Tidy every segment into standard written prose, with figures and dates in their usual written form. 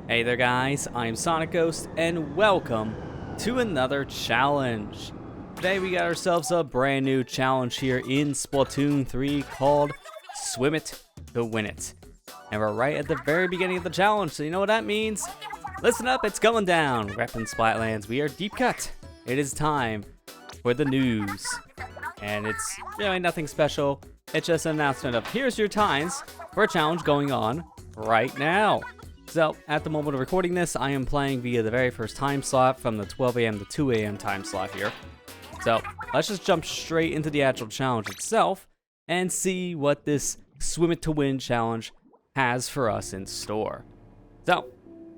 Hey there guys, I'm SonicGhost and welcome to another challenge. Today we got ourselves a brand new challenge here in Splatoon 3 called Swim It to Win It. And we're right at the very beginning of the challenge, so you know what that means? Listen up, it's going down. Reppin' Splatlands, we are deep cut. It is time for the news. And it's really nothing special, it's just an announcement of here's your times for a challenge going on right now. So, at the moment of recording this, I am playing via the very first time slot from the 12 a.m. to 2 a.m. time slot here. So, let's just jump straight into the actual challenge itself and see what this Swim It to Win challenge has for us in store. So,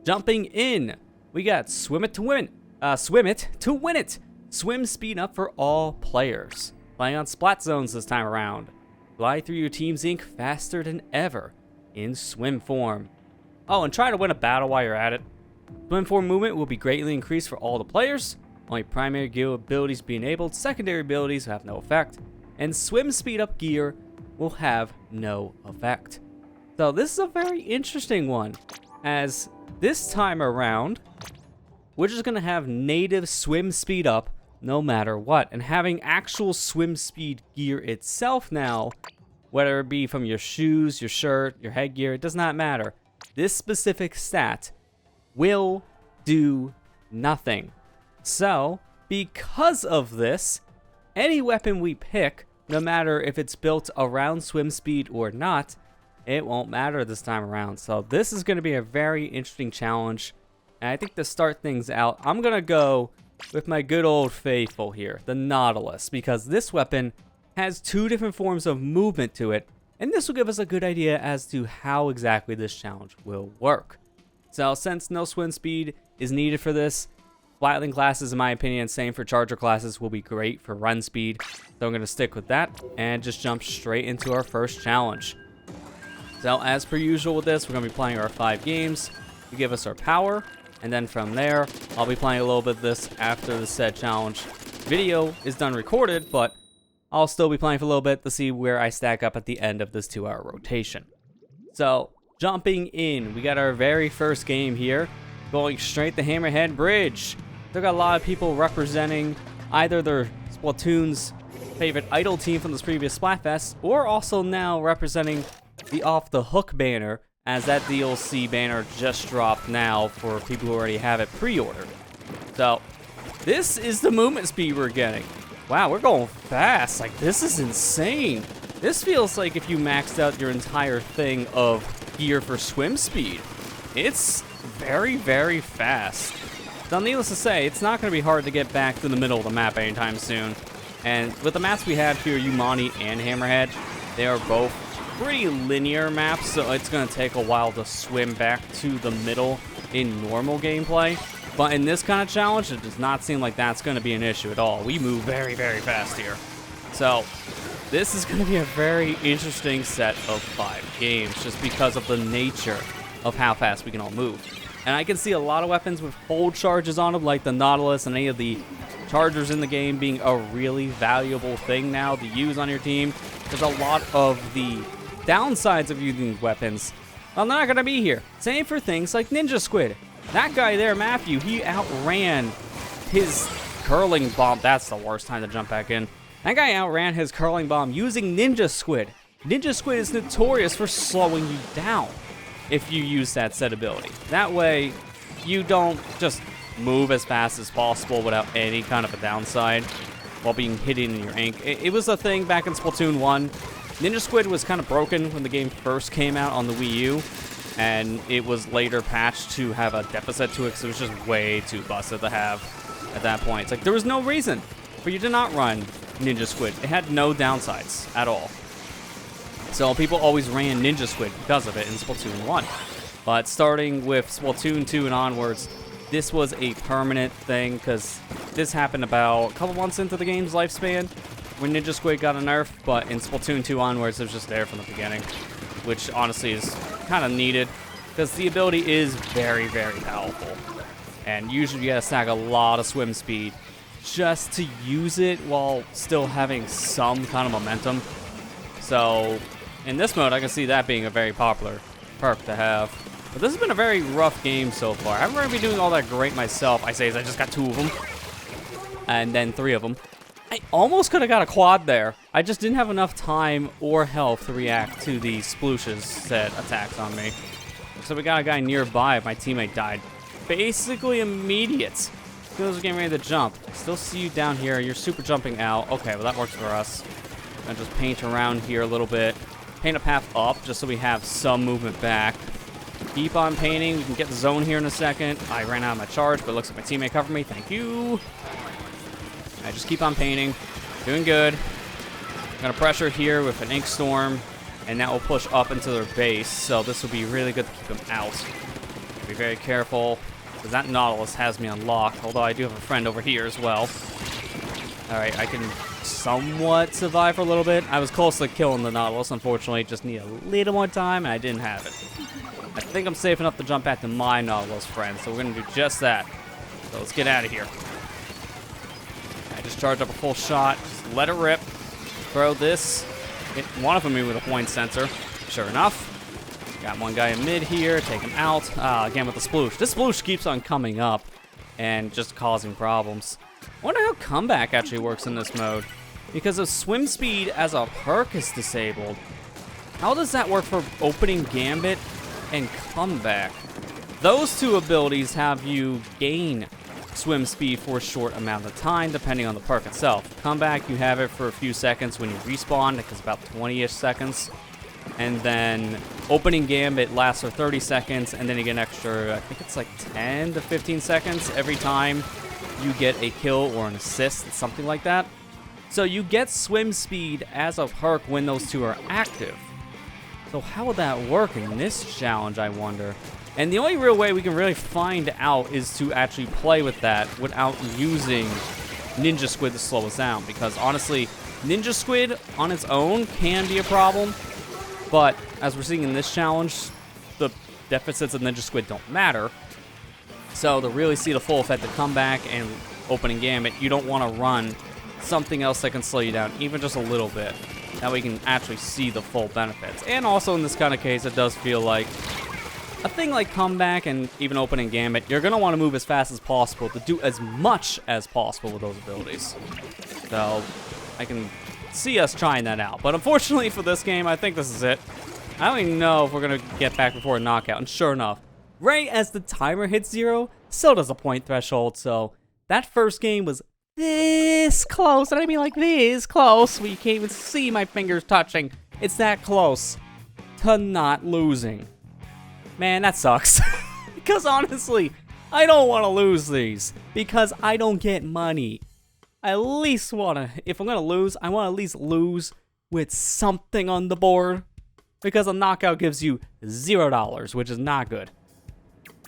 jumping in, we got Swim It to Win. Swim It to Win It. Swim speed up for all players. Playing on Splat Zones this time around. Fly through your team's ink faster than ever in swim form. Oh, and try to win a battle while you're at it. Swim form movement will be greatly increased for all the players. Only primary gear abilities be enabled, secondary abilities have no effect, and swim speed up gear will have no effect. So this is a very interesting one, as this time around, we're just going to have native swim speed up no matter what, and having actual swim speed gear itself now, whether it be from your shoes, your shirt, your headgear, it does not matter. This specific stat will do nothing. So, because of this, any weapon we pick, no matter if it's built around swim speed or not, it won't matter this time around. So this is going to be a very interesting challenge. And I think to start things out, I'm going to go with my good old faithful here, the Nautilus, because this weapon has two different forms of movement to it. And this will give us a good idea as to how exactly this challenge will work. So since no swim speed is needed for this, Flatling classes, in my opinion, same for Charger classes, will be great for run speed. So I'm going to stick with that and just jump straight into our first challenge. So as per usual with this, we're going to be playing our 5 games to give us our power. And then from there, I'll be playing a little bit of this after the said challenge video is done recorded, but I'll still be playing for a little bit to see where I stack up at the end of this 2-hour rotation. So, jumping in, we got our very first game here, going straight to Hammerhead Bridge. They've got a lot of people representing either their Splatoon's favorite idol team from this previous Splatfest, or also now representing the Off the Hook banner, as that DLC banner just dropped now for people who already have it pre-ordered. So, this is the movement speed we're getting. Wow, we're going fast. Like, this is insane. This feels like if you maxed out your entire thing of gear for swim speed. It's very, very fast. So needless to say, it's not going to be hard to get back to the middle of the map anytime soon. And with the maps we have here, Umani and Hammerhead, they are both pretty linear maps, so it's going to take a while to swim back to the middle in normal gameplay. But in this kind of challenge, it does not seem like that's going to be an issue at all. We move very, very fast here. So, this is going to be a very interesting set of 5 games, just because of the nature of how fast we can all move. And I can see a lot of weapons with hold charges on them, like the Nautilus and any of the chargers in the game being a really valuable thing now to use on your team. There's a lot of the downsides of using weapons. Well, they're not going to be here. Same for things like Ninja Squid. That guy there, Matthew, he outran his curling bomb. That's the worst time to jump back in. That guy outran his curling bomb using Ninja Squid. Ninja Squid is notorious for slowing you down if you use that set ability. That way, you don't just move as fast as possible without any kind of a downside while being hidden in your ink. It was a thing back in Splatoon 1. Ninja Squid was kind of broken when the game first came out on the Wii U. And it was later patched to have a deficit to it, because it was just way too busted to have at that point. It's like, there was no reason for you to not run Ninja Squid. It had no downsides at all. So people always ran Ninja Squid because of it in Splatoon 1. But starting with Splatoon 2 and onwards, this was a permanent thing, because this happened about a couple months into the game's lifespan when Ninja Squid got a nerf, but in Splatoon 2 onwards, it was just there from the beginning, which honestly is kind of needed, because the ability is very, very powerful. And usually you gotta stack a lot of swim speed just to use it while still having some kind of momentum. So in this mode, I can see that being a very popular perk to have. But this has been a very rough game so far. I haven't really been doing all that great myself. I say I just got 2 of them. And then 3 of them. I almost could have got a quad there. I just didn't have enough time or health to react to the splooshes that attacks on me. So we got a guy nearby. My teammate died. Basically immediate. As soon as we're getting ready to jump. Still see you down here. You're super jumping out. Okay, well that works for us. And just paint around here a little bit. Paint a path up just so we have some movement back. Keep on painting. We can get the zone here in a second. I ran out of my charge, but it looks like my teammate covered me. Thank you. I just keep on painting. Doing good. I'm gonna pressure here with an ink storm, and that will push up into their base. So this will be really good to keep them out. Be very careful, because that Nautilus has me unlocked. Although I do have a friend over here as well. All right, I can somewhat survive for a little bit. I was close to killing the Nautilus. Unfortunately, just need a little more time, and I didn't have it. I think I'm safe enough to jump back to my Nautilus friend, so we're gonna do just that. So let's get out of here. I just charged up a full shot. Just let it rip. Throw this. Hit one of them in with a point sensor. Sure enough. Got one guy in mid here. Take him out. Again with the sploosh. This sploosh keeps on coming up and just causing problems. I wonder how comeback actually works in this mode. Because if swim speed as a perk is disabled, how does that work for opening gambit and comeback? Those 2 abilities have you gain swim speed for a short amount of time, depending on the perk itself. Comeback, you have it for a few seconds when you respawn. It takes about 20-ish seconds. And then opening gambit lasts for 30 seconds, and then you get an extra, I think it's like 10 to 15 seconds every time you get a kill or an assist, something like that. So you get swim speed as a perk when those 2 are active. So how would that work in this challenge, I wonder? And the only real way we can really find out is to actually play with that without using Ninja Squid to slow us down. Because honestly, Ninja Squid on its own can be a problem. But as we're seeing in this challenge, the deficits of Ninja Squid don't matter. So to really see the full effect of comeback and opening gambit, you don't want to run something else that can slow you down, even just a little bit. That way you can actually see the full benefits. And also in this kind of case, it does feel like a thing like comeback and even opening gambit, you're going to want to move as fast as possible to do as much as possible with those abilities. So I can see us trying that out. But unfortunately for this game, I think this is it. I don't even know if we're going to get back before a knockout. And sure enough, right as the timer hits 0, so does the point threshold. So that first game was this close. And I mean like this close. Where you can't even see my fingers touching. It's that close to not losing. Man, that sucks. Because honestly, I don't want to lose these. Because I don't get money. I at least want to, if I'm going to lose, I want to at least lose with something on the board. Because a knockout gives you $0, which is not good.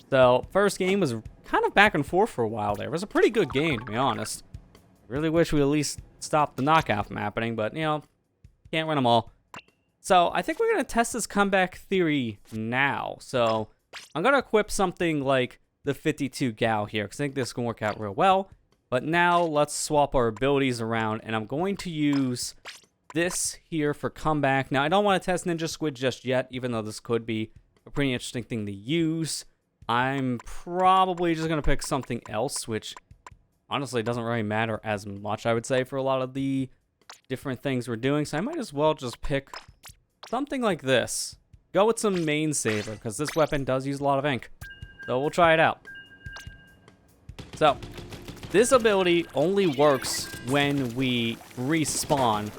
So, first game was kind of back and forth for a while there. It was a pretty good game, to be honest. Really wish we at least stopped the knockout from happening, but, you know, can't win them all. So, I think we're going to test this comeback theory now. So, I'm going to equip something like the 52 Gal here, because I think this is going to work out real well. But now, let's swap our abilities around, and I'm going to use this here for comeback. Now, I don't want to test Ninja Squid just yet, even though this could be a pretty interesting thing to use. I'm probably just going to pick something else, which honestly doesn't really matter as much, I would say, for a lot of the different things we're doing. So I might as well just pick something like this. Go with some main saver, because this weapon does use a lot of ink. So we'll try it out. So, this ability only works when we respawn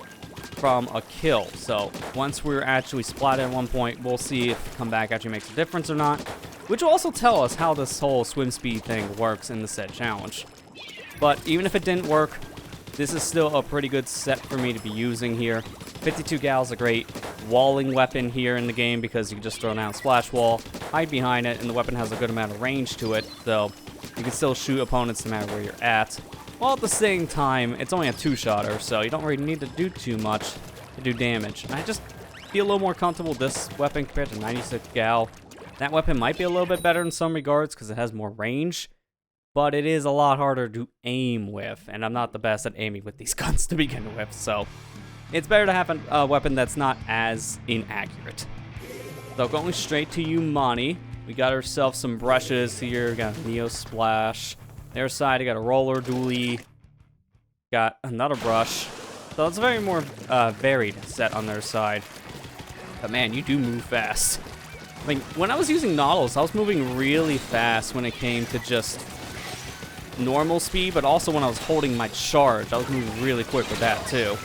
from a kill. So once we're actually splatted at one point, we'll see if comeback actually makes a difference or not, which will also tell us how this whole swim speed thing works in the said challenge. But even if it didn't work, this is still a pretty good set for me to be using here. 52 Gal is a great walling weapon here in the game because you can just throw down a splash wall, hide behind it, and the weapon has a good amount of range to it, so you can still shoot opponents no matter where you're at. While at the same time, it's only a 2-shotter, so you don't really need to do too much to do damage. I just feel a little more comfortable with this weapon compared to 96 Gal. That weapon might be a little bit better in some regards because it has more range, but it is a lot harder to aim with, and I'm not the best at aiming with these guns to begin with, so it's better to have a weapon that's not as inaccurate. So going straight to Umani, We got ourselves some brushes here. We got a Neo Splash. Their side, I got a roller dually. Got another brush. So it's a very more varied set on their side. But man, you do move fast. I mean, when I was using Nautilus, I was moving really fast when it came to just normal speed, but also when I was holding my charge, I was moving really quick with that too.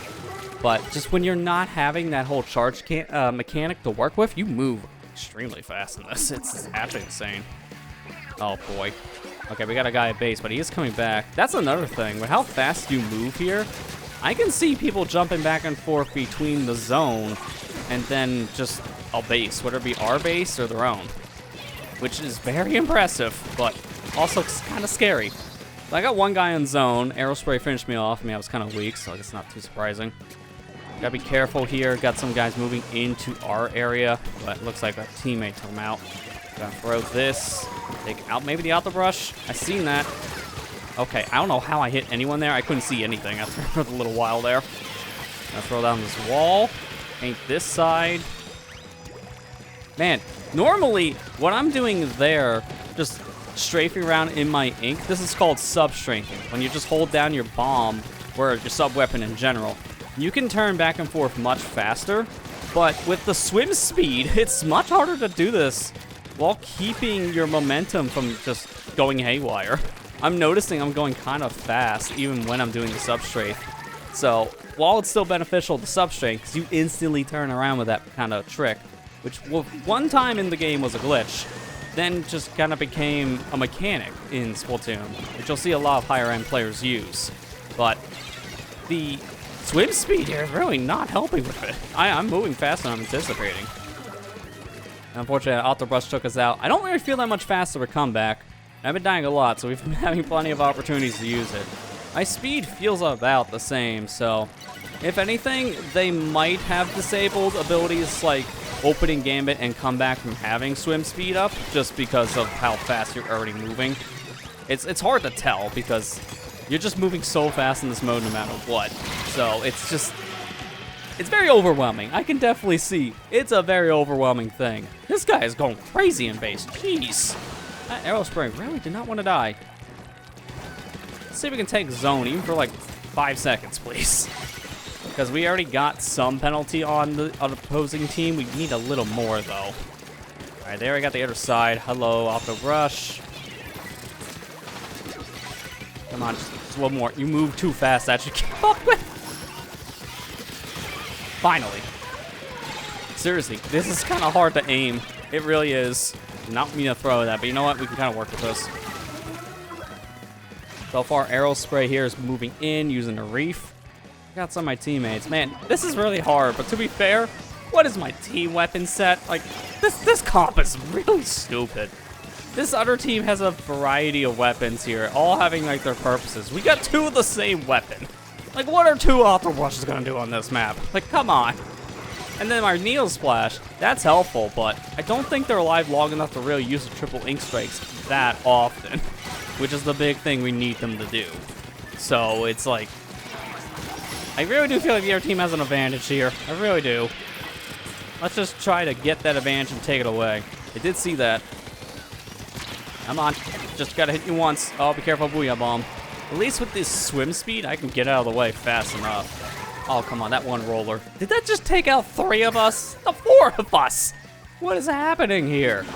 But just when you're not having that whole charge mechanic to work with, you move extremely fast in this. It's actually insane. Oh boy. Okay, we got a guy at base, but he is coming back. That's another thing. With how fast you move here, I can see people jumping back and forth between the zone and then just a base, whether it be our base or their own, which is very impressive, but also kind of scary. So I got one guy in zone. Aerospray finished me off. I mean, I was kind of weak, so it's not too surprising. Gotta be careful here. Got some guys moving into our area, but it looks like our teammate took him out. Gonna throw this. Take out maybe the auto brush. I seen that. Okay, I don't know how I hit anyone there. I couldn't see anything after a little while there. Gonna throw down this wall. Paint this side. Man, normally what I'm doing there, just strafing around in my ink, this is called sub-strafing. When you just hold down your bomb, or your sub-weapon in general, you can turn back and forth much faster, but with the swim speed, it's much harder to do this while keeping your momentum from just going haywire. I'm noticing I'm going kind of fast even when I'm doing the sub-strafe. So while it's still beneficial to sub-strafe, because you instantly turn around with that kind of trick, which one time in the game was a glitch, then just kind of became a mechanic in Splatoon, which you'll see a lot of higher end players use. But the swim speed here is really not helping with it. I'm moving faster than I'm anticipating. Unfortunately, Auto Brush took us out. I don't really feel that much faster with comeback. I've been dying a lot, so we've been having plenty of opportunities to use it. My speed feels about the same, so if anything, they might have disabled abilities like opening Gambit and come back from having swim speed up, just because of how fast you're already moving. It's hard to tell because you're just moving so fast in this mode no matter what. So it's very overwhelming. I can definitely see it's a very overwhelming thing. This guy is going crazy in base. Jeez. That Aerospray really did not want to die. Let's see if we can take zone even for like 5 seconds, please. Because we already got some penalty on the opposing team. We need a little more, though. All right, there I got the other side. Hello, Auto Brush. Come on, just a little more. You move too fast to actually keep up with. Finally. Seriously, this is kind of hard to aim. It really is. Not me to throw that, but you know what? We can kind of work with this. So far, Aerospray here is moving in, using the reef. Got some of my teammates. Man, this is really hard, but to be fair, what is my team weapon set? Like, this comp is really stupid. This other team has a variety of weapons here, all having, like, their purposes. We got 2 of the same weapon. Like, what are 2 Auto Brushes gonna do on this map? Like, come on. And then our Neo Splash, that's helpful, but I don't think they're alive long enough to really use the triple ink strikes that often, which is the big thing we need them to do. So, it's like, I really do feel like the other team has an advantage here. I really do. Let's just try to get that advantage and take it away. They did see that. Come on. Just gotta hit you once. Oh, be careful, Booyah Bomb. At least with this swim speed, I can get out of the way fast enough. Oh, come on, that one roller. Did that just take out 3 of us? The 4 of us! What is happening here?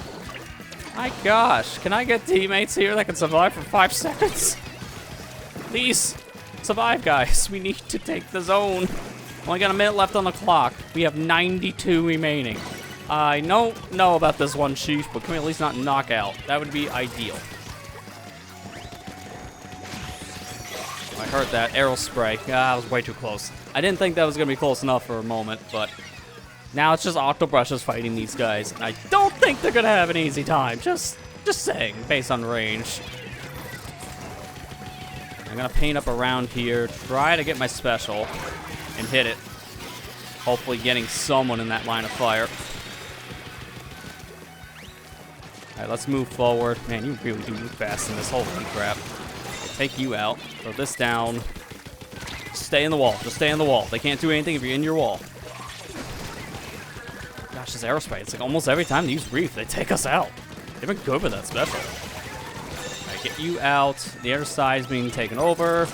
My gosh, can I get teammates here that can survive for 5 seconds? Please. Survive, guys. We need to take the zone. Only got a minute left on the clock. We have 92 remaining. I don't know about this one, Chief, but can we at least not knock out? That would be ideal. I heard that Aerospray. Ah, I was way too close. I didn't think that was going to be close enough for a moment, but now it's just Auto Brushes fighting these guys. And I don't think they're going to have an easy time. Just saying, based on range. I'm gonna paint up around here, try to get my special, and hit it. Hopefully getting someone in that line of fire. Alright, let's move forward. Man, you really do move fast in this whole crap. Take you out. Throw this down. Stay in the wall. Just stay in the wall. They can't do anything if you're in your wall. Gosh, this Aerospray, it's like almost every time they use Reef, they take us out. They've been good with that special. Alright, get you out. The other side's being taken over.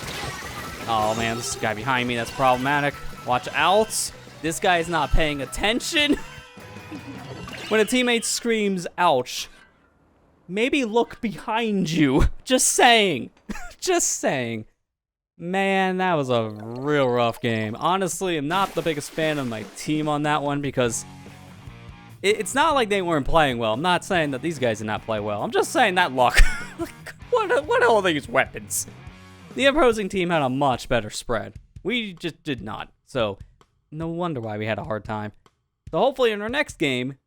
Oh man, this guy behind me, that's problematic. Watch out. This guy is not paying attention. When a teammate screams, ouch, maybe look behind you. Just saying. Just saying. Man, that was a real rough game. Honestly, I'm not the biggest fan of my team on that one because it's not like they weren't playing well. I'm not saying that these guys did not play well. I'm just saying that luck. What are all these weapons? The opposing team had a much better spread. We just did not. So, no wonder why we had a hard time. So hopefully in our next game,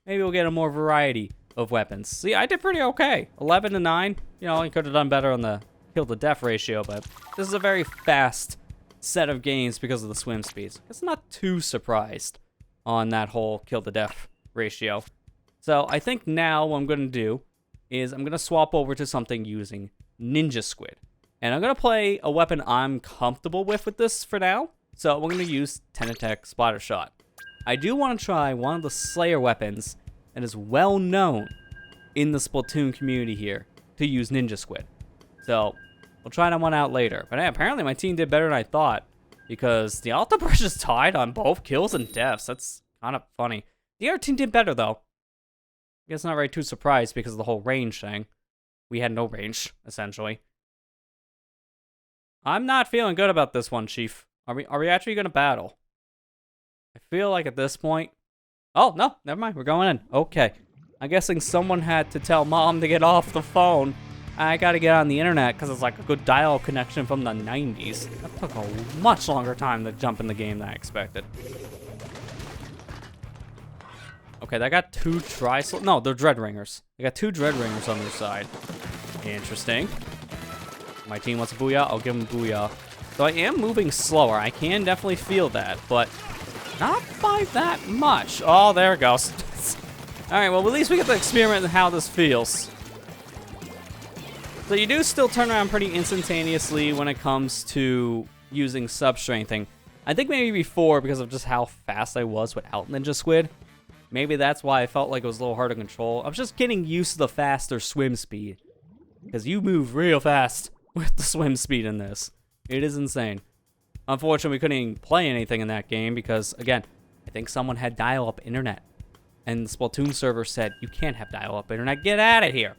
maybe we'll get a more variety of weapons. See, I did pretty okay. 11 to 9. You know, I could have done better on the kill to death ratio, but this is a very fast set of games because of the swim speeds. It's not too surprised on that whole kill to death ratio. So I think now what I'm going to do is I'm going to swap over to something using Ninja Squid. And I'm going to play a weapon I'm comfortable with this for now. So we're going to use 10 attack splatter shot. I do want to try one of the Slayer weapons that is well known in the Splatoon community here to use Ninja Squid. So we'll try that one out later. But hey, apparently my team did better than I thought because the Alta Brush is tied on both kills and deaths. That's kind of funny. The other team did better though. I guess not very too surprised because of the whole range thing. We had no range, essentially. I'm not feeling good about this one, Chief. Are we actually going to battle? I feel like at this point... Oh, no, never mind. We're going in. Okay. I'm guessing someone had to tell Mom to get off the phone. I gotta get on the internet because it's like a good dial connection from the 90s. That took a much longer time to jump in the game than I expected. Okay, they got two No, they're Dread Ringers. They got two Dread Ringers on their side. Interesting. My team wants a booyah. I'll give them booyah. So I am moving slower. I can definitely feel that, but not by that much. Oh, there it goes. All right, well, at least we get to experiment in how this feels. So you do still turn around pretty instantaneously when it comes to using sub-strengthing. I think maybe before, because of just how fast I was without Ninja Squid, maybe that's why I felt like it was a little hard to control. I was just getting used to the faster swim speed. Because you move real fast with the swim speed in this. It is insane. Unfortunately, we couldn't even play anything in that game because, again, I think someone had dial-up internet. And the Splatoon server said, you can't have dial-up internet, get out of here.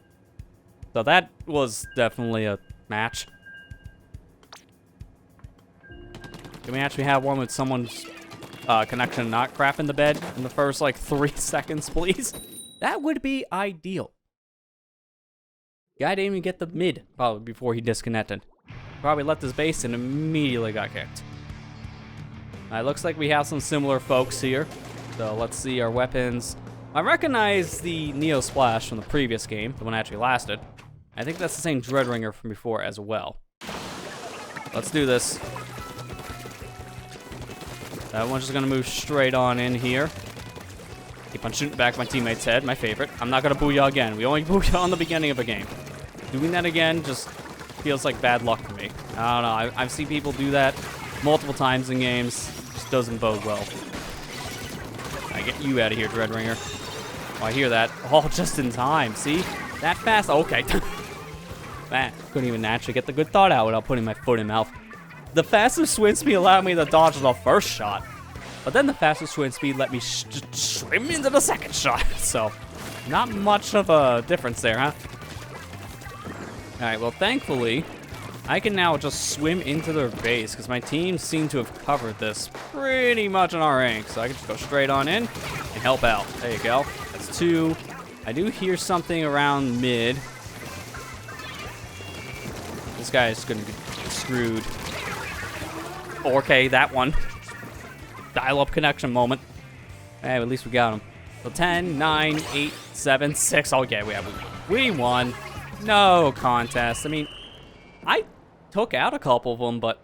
So that was definitely a match. Can we actually have one with someone's connection not crapping the bed in the first, like, 3 seconds, please? That would be ideal. Guy didn't even get the mid, probably, before he disconnected. Probably left his base and immediately got kicked. Alright, looks like we have some similar folks here. So let's see our weapons. I recognize the Neo Splash from the previous game, the one that actually lasted. I think that's the same Dread Ringer from before as well. Let's do this. That one's just gonna move straight on in here. Keep on shooting back my teammate's head, my favorite. I'm not gonna booyah again. We only booyah on the beginning of a game. Doing that again just feels like bad luck for me. I don't know, I've seen people do that multiple times in games. Just doesn't bode well. I get you out of here, Dread Ringer. Oh, I hear that. Oh, just in time. See? That fast? Okay. Man, couldn't even naturally get the good thought out without putting my foot in mouth. The faster swim speed allowed me to dodge the first shot. But then the faster swim speed let me swim into the second shot. So, not much of a difference there, huh? Alright, well, thankfully, I can now just swim into their base because my team seemed to have covered this pretty much in our rank. So I can just go straight on in and help out. There you go. That's 2. I do hear something around mid. This guy is going to get screwed. O.R.C.A, that one. Dial-up connection moment. Hey, at least we got him. So 10, 9, 8, 7, 6. Okay, we won. No contest. I mean, I took out a couple of them, but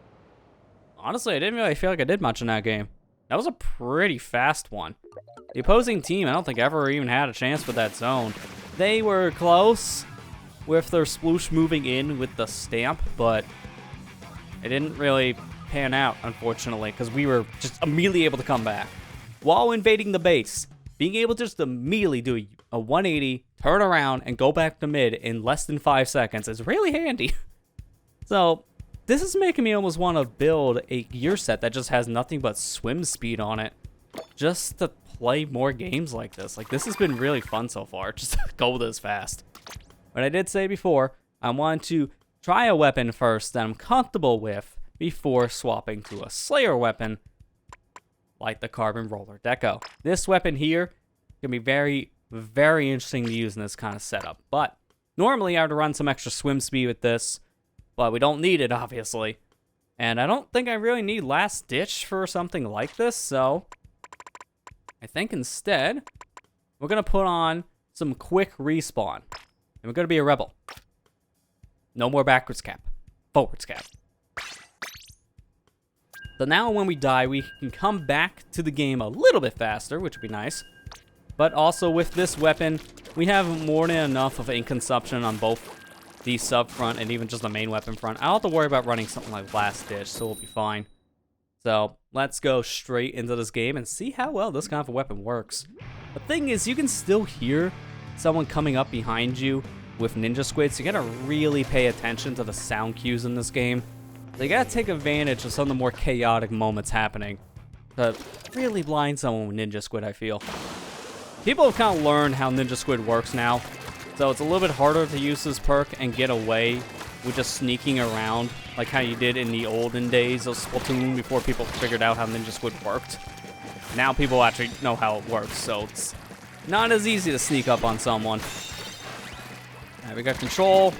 honestly, I didn't really feel like I did much in that game. That was a pretty fast one. The opposing team, I don't think ever even had a chance with that zone. They were close with their sploosh moving in with the stamp, but it didn't really pan out, unfortunately, because we were just immediately able to come back. While invading the base, being able to just immediately do a a 180, turn around, and go back to mid in less than 5 seconds is really handy. So this is making me almost want to build a gear set that just has nothing but swim speed on it, just to play more games like this. Like, this has been really fun so far, just to go this fast. But I did say before, I wanted to try a weapon first that I'm comfortable with before swapping to a Slayer weapon like the Carbon Roller Deco. This weapon here can be very, very interesting to use in this kind of setup. But normally I would run some extra swim speed with this, but we don't need it, obviously. And I don't think I really need Last Ditch for something like this, so I think instead we're going to put on some quick respawn. And we're going to be a rebel. No more backwards cap. Forwards cap. So now when we die, we can come back to the game a little bit faster, which would be nice. But also with this weapon, we have more than enough of ink consumption on both the sub front and even just the main weapon front. I don't have to worry about running something like Last Ditch, so we'll be fine. So let's go straight into this game and see how well this kind of a weapon works. The thing is, you can still hear someone coming up behind you with Ninja Squid, so you gotta really pay attention to the sound cues in this game. So you gotta take advantage of some of the more chaotic moments happening to really blind someone with Ninja Squid, I feel. People have kind of learned how Ninja Squid works now, so it's a little bit harder to use this perk and get away with just sneaking around like how you did in the olden days of Splatoon before people figured out how Ninja Squid worked. Now people actually know how it works, so it's not as easy to sneak up on someone. Alright, we got control.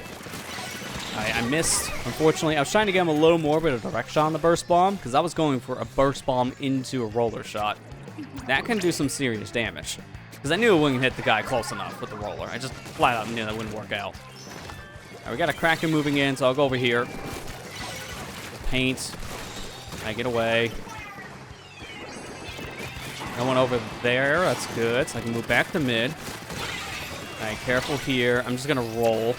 I missed, unfortunately. I was trying to get him a little more bit of direction on the burst bomb, because I was going for a burst bomb into a roller shot. That can do some serious damage, because I knew it wouldn't hit the guy close enough with the roller. I just flat out knew that wouldn't work out. Alright, we got a Kraken moving in, so I'll go over here. Paint. I get away. No one over there. That's good. So I can move back to mid. Alright, careful here. I'm just gonna roll.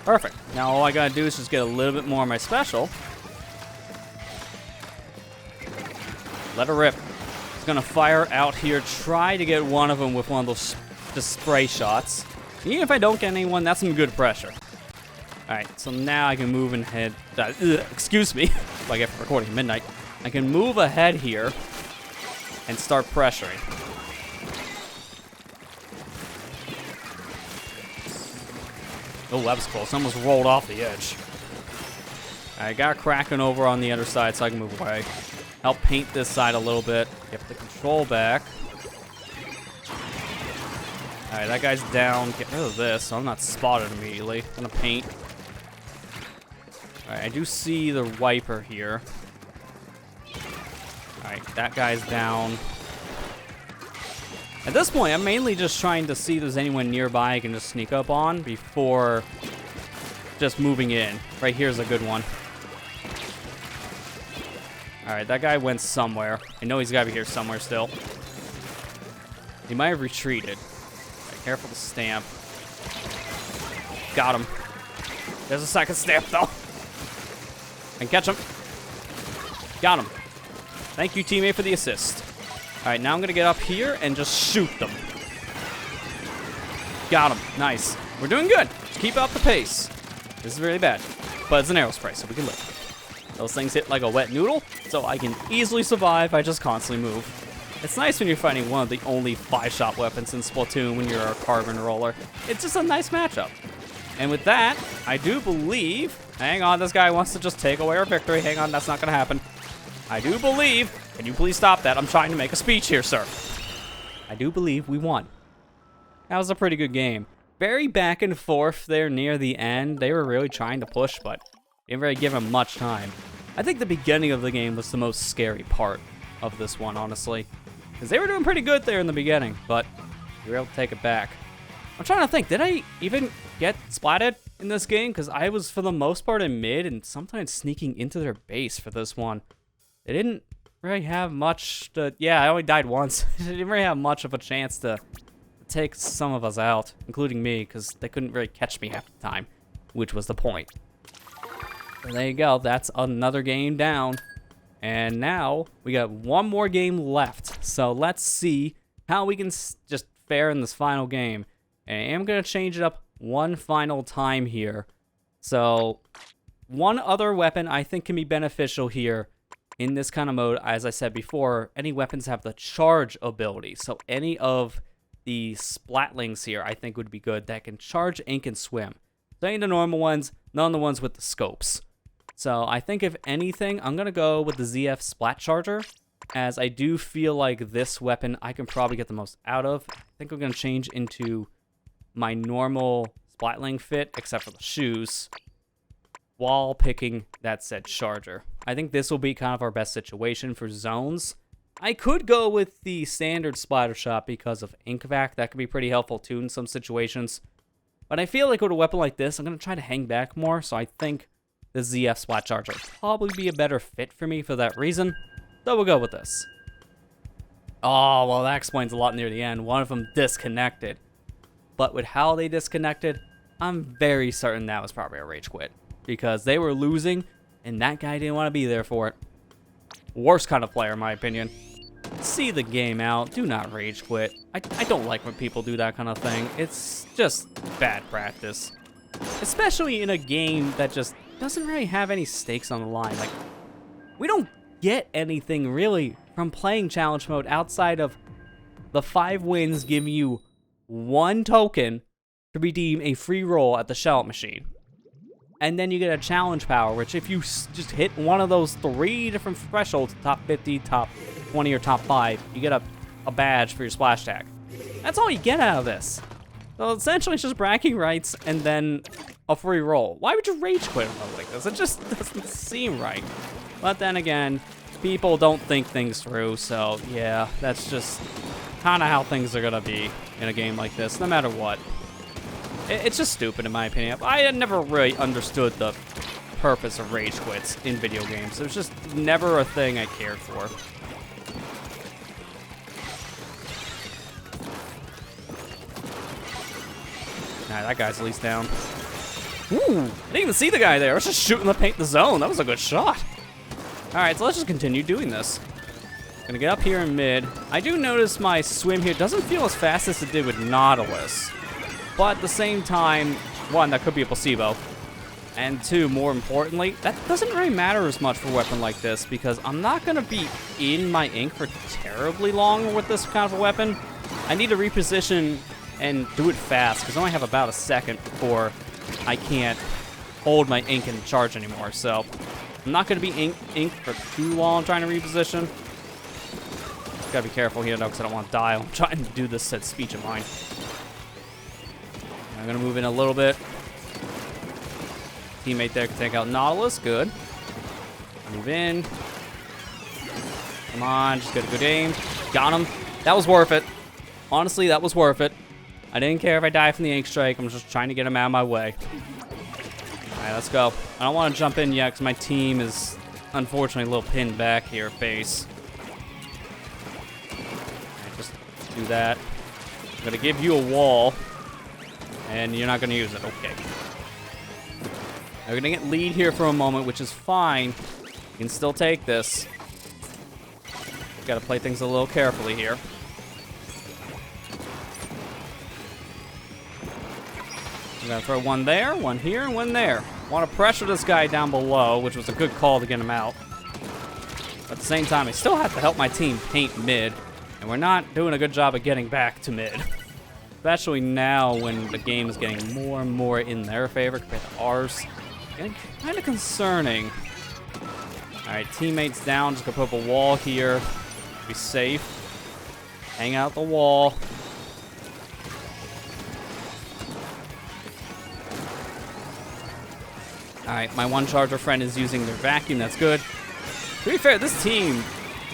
Perfect. Now all I gotta do is just get a little bit more of my special. Let her rip. It's gonna fire out here. Try to get one of them with one of those just spray shots. Even if I don't get anyone, that's some good pressure. Alright, so now I can move ahead. Excuse me. If I get from recording at midnight. I can move ahead here and start pressuring. Oh, that was close. Almost rolled off the edge. I got Kraken over on the other side so I can move away. Help paint this side a little bit. Get the control back. Alright, that guy's down. Get rid of this so I'm not spotted immediately. I'm gonna paint. Alright, I do see the wiper here. Alright, that guy's down. At this point, I'm mainly just trying to see if there's anyone nearby I can just sneak up on before just moving in. Right here's a good one. Alright, that guy went somewhere. I know he's got to be here somewhere still. He might have retreated. Right, careful to stamp. Got him. There's a second stamp, though. I can catch him. Got him. Thank you, teammate, for the assist. Alright, now I'm going to get up here and just shoot them. Got him. Nice. We're doing good. Just keep up the pace. This is really bad. But it's an arrow spray, so we can live. Those things hit like a wet noodle, so I can easily survive. I just constantly move. It's nice when you're fighting one of the only 5-shot weapons in Splatoon when you're a Carbon Roller. It's just a nice matchup. And with that, I do believe... Hang on, this guy wants to just take away our victory. Hang on, that's not going to happen. I do believe... Can you please stop that? I'm trying to make a speech here, sir. I do believe we won. That was a pretty good game. Very back and forth there near the end. They were really trying to push, but didn't really give them much time. I think the beginning of the game was the most scary part of this one, honestly. Because they were doing pretty good there in the beginning, but we were able to take it back. I'm trying to think, did I even get splatted in this game? Because I was, for the most part, in mid and sometimes sneaking into their base for this one. They didn't really have much to... Yeah, I only died once. They didn't really have much of a chance to take some of us out, including me, because they couldn't really catch me half the time, which was the point. So there you go. That's another game down. And now we got one more game left. So let's see how we can just fare in this final game. And I am going to change it up one final time here. So one other weapon I think can be beneficial here in this kind of mode. As I said before, any weapons have the charge ability. So any of the splatlings here I think would be good that can charge, ink, and swim. So ain't the normal ones, none of the ones with the scopes. So I think if anything, I'm going to go with the ZF Splat Charger, as I do feel like this weapon I can probably get the most out of. I think I'm going to change into my normal splatling fit, except for the shoes, while picking that said charger. I think this will be kind of our best situation for zones. I could go with the standard splatter shot because of ink vac. That could be pretty helpful too in some situations. But I feel like with a weapon like this, I'm going to try to hang back more, so I think the ZF Splat Charger will probably be a better fit for me for that reason. So we'll go with this. Oh, well, that explains a lot near the end. One of them disconnected. But with how they disconnected, I'm very certain that was probably a rage quit. Because they were losing, and that guy didn't want to be there for it. Worst kind of player, in my opinion. See the game out. Do not rage quit. I don't like when people do that kind of thing. It's just bad practice. Especially in a game that just doesn't really have any stakes on the line. Like, we don't get anything really from playing challenge mode outside of the 5 wins give you 1 token to redeem a free roll at the shell machine. And then you get a challenge power, which if you just hit one of those 3 different thresholds, top 50, top 20, or top 5, you get a badge for your splash tag. That's all you get out of this. So essentially it's just bragging rights and then a free roll. Why would you rage quit a mode like this? It just doesn't seem right. But then again, people don't think things through, so yeah, that's just kind of how things are gonna be in a game like this, no matter what. It's just stupid in my opinion. I had never really understood the purpose of rage quits in video games. It was just never a thing I cared for. Nah, that guy's at least down. Ooh, I didn't even see the guy there. I was just shooting the zone. That was a good shot. All right, so let's just continue doing this. Gonna get up here in mid. I do notice my swim here doesn't feel as fast as it did with Nautilus. But at the same time, 1, that could be a placebo. And 2, more importantly, that doesn't really matter as much for a weapon like this because I'm not gonna be in my ink for terribly long with this kind of a weapon. I need to reposition and do it fast because I only have about a second before I can't hold my ink and charge anymore. So I'm not going to be ink for too long trying to reposition. Gotta be careful here though because I don't want to die. I'm trying to do this said speech of mine. I'm going to move in a little bit. Teammate there can take out Nautilus. Good. Move in. Come on, just get a good aim. Got him. That was worth it. Honestly, that was worth it. I didn't care if I die from the ink strike. I'm just trying to get him out of my way. All right, let's go. I don't want to jump in yet because my team is unfortunately a little pinned back here at base. Right, just do that. I'm going to give you a wall. And you're not going to use it. Okay. We're going to get lead here for a moment, which is fine. You can still take this. Got to play things a little carefully here. I'm going to throw 1 there, 1 here, and 1 there. Want to pressure this guy down below, which was a good call to get him out. But at the same time, I still have to help my team paint mid. And we're not doing a good job of getting back to mid. Especially now when the game is getting more and more in their favor compared to ours. And kind of concerning. Alright, teammates down. Just gonna put up a wall here. Be safe. Hang out the wall. Alright, my 1 charger friend is using their vacuum. That's good. To be fair, this team,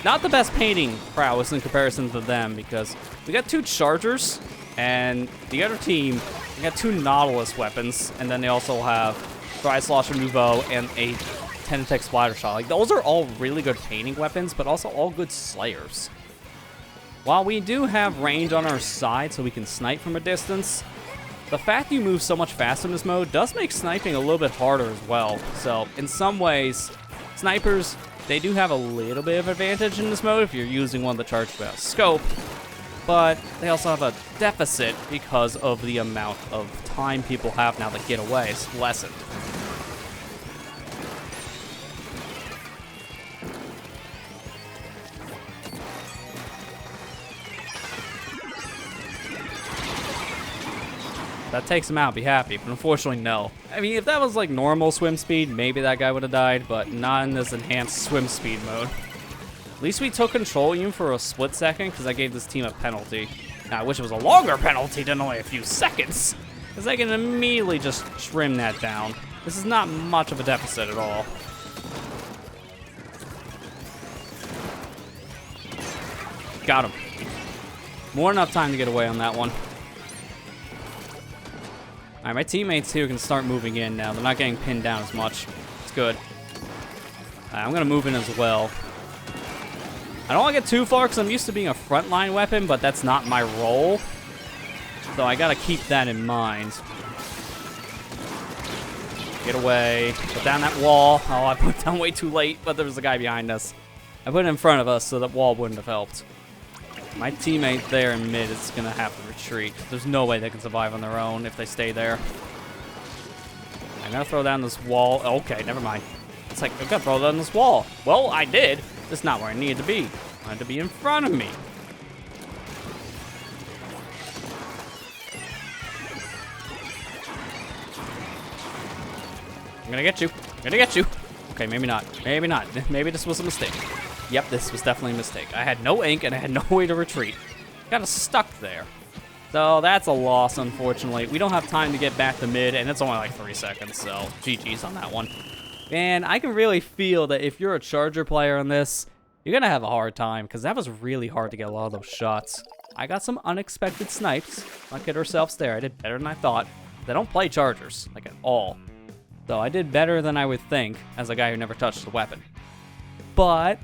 not the best painting prowess in comparison to them because we got 2 chargers. And the other team, they got 2 Nautilus weapons, and then they also have Dry Slosher Nouveau and a Tenatech Splatter Shot. Like, those are all really good painting weapons, but also all good slayers. While we do have range on our side so we can snipe from a distance, the fact that you move so much faster in this mode does make sniping a little bit harder as well. So, in some ways, snipers they do have a little bit of advantage in this mode if you're using one of the chargers without scope, but they also have a deficit because of the amount of time people have now to get away is lessened. That takes him out, be happy, but unfortunately, no. I mean, if that was like normal swim speed, maybe that guy would have died, but not in this enhanced swim speed mode. At least we took control even for a split second, because I gave this team a penalty. Now, I wish it was a longer penalty than only a few seconds, because I can immediately just trim that down. This is not much of a deficit at all. Got him. More than enough time to get away on that one. Alright, my teammates here can start moving in now. They're not getting pinned down as much. It's good. I'm going to move in as well. I don't want to get too far because I'm used to being a frontline weapon, but that's not my role. So I got to keep that in mind. Get away. Put down that wall. Oh, I put it down way too late, but there was a guy behind us. I put it in front of us so that wall wouldn't have helped. My teammate there in mid is going to have to retreat. There's no way they can survive on their own if they stay there. I'm going to throw down this wall. Okay, never mind. It's like, I've got to throw down this wall. Well, I did. That's not where I needed to be. I had to be in front of me. I'm going to get you. I'm going to get you. Okay, maybe not. Maybe not. Maybe this was a mistake. Yep, this was definitely a mistake. I had no ink and I had no way to retreat. Got us stuck there. So that's a loss, unfortunately. We don't have time to get back to mid, and it's only like 3 seconds, so GG's on that one. And I can really feel that if you're a Charger player on this, you're going to have a hard time, because that was really hard to get a lot of those shots. I got some unexpected snipes. Not kid ourselves there. I did better than I thought. They don't play Chargers, like at all. So I did better than I would think as a guy who never touched the weapon. But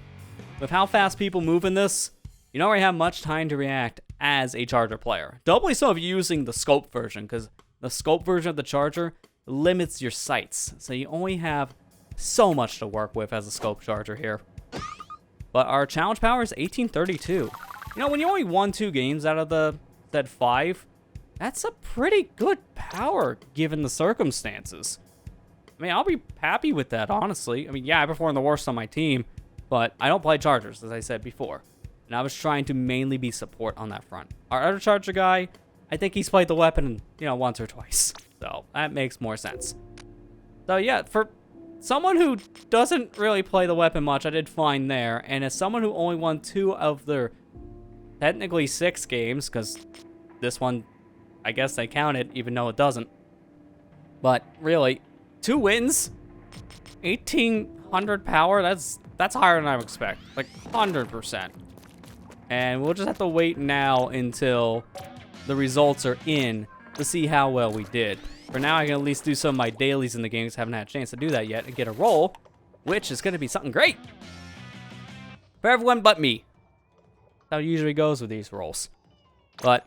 with how fast people move in this, you don't really have much time to react as a Charger player. Doubly so if you're using the scope version, because the scope version of the Charger limits your sights. So you only have so much to work with as a scope Charger here. But our challenge power is 1832. You know, when you only won 2 games out of the said 5, that's a pretty good power given the circumstances. I mean, I'll be happy with that, honestly. I mean, yeah, I performed the worst on my team, but I don't play Chargers, as I said before. And I was trying to mainly be support on that front. Our other Charger guy, I think he's played the weapon, once or twice. So that makes more sense. So yeah, for someone who doesn't really play the weapon much, I did fine there. And as someone who only won 2 of their technically 6 games, because this one, I guess they counted, even though it doesn't. But really, 2 wins, 1800 power, that's higher than I would expect. Like 100%. And we'll just have to wait now until the results are in to see how well we did. For now, I can at least do some of my dailies in the game, because I haven't had a chance to do that yet, and get a roll, which is going to be something great for everyone but me. That's how it usually goes with these rolls. But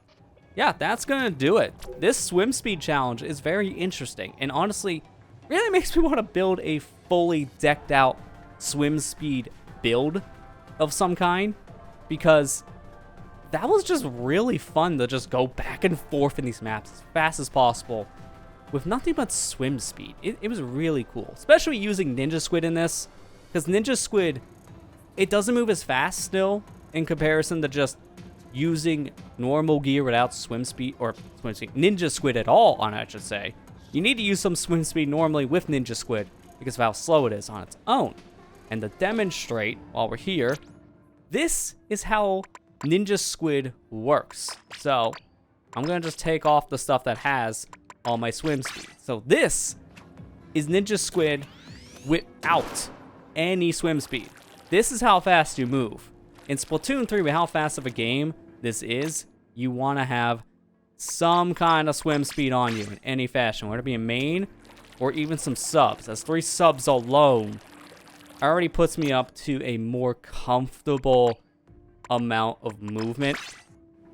yeah, that's going to do it. This swim speed challenge is very interesting, and honestly, really makes me want to build a fully decked out swim speed build of some kind, because that was just really fun to just go back and forth in these maps as fast as possible with nothing but swim speed. It was really cool, especially using Ninja Squid in this, because Ninja Squid, it doesn't move as fast still in comparison to just using normal gear without swim speed, or swim speed, Ninja Squid at all on it, I should say. You need to use some swim speed normally with Ninja Squid because of how slow it is on its own. And to demonstrate while we're here, this is how Ninja Squid works. So I'm going to just take off the stuff that has all my swim speed. So this is Ninja Squid without any swim speed. This is how fast you move. In Splatoon 3, with how fast of a game this is, you want to have some kind of swim speed on you in any fashion, whether it be a main or even some subs. As 3 subs alone already puts me up to a more comfortable amount of movement.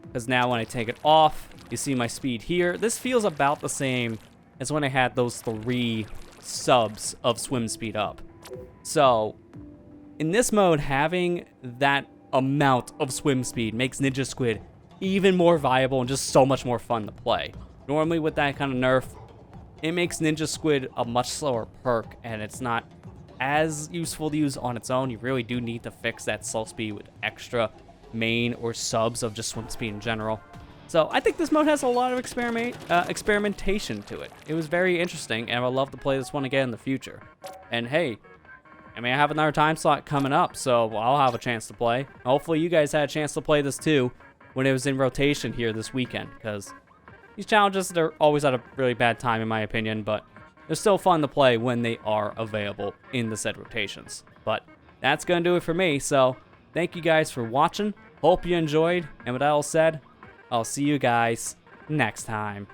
Because now when I take it off, you see my speed here. This feels about the same as when I had those 3 subs of swim speed up. So in this mode, having that amount of swim speed makes Ninja Squid even more viable and just so much more fun to play. Normally with that kind of nerf, it makes Ninja Squid a much slower perk, and it's not as useful to use on its own. You really do need to fix that slow speed with extra main or subs of just swim speed in general. So I think this mode has a lot of experimentation to it. It was very interesting, and I would love to play this one again in the future. And hey, I mean, I have another time slot coming up, so I'll have a chance to play. Hopefully you guys had a chance to play this too when it was in rotation here this weekend, because these challenges, they're always at a really bad time in my opinion, but they're still fun to play when they are available in the said rotations. But that's going to do it for me, so thank you guys for watching. Hope you enjoyed, and with that all said, I'll see you guys next time.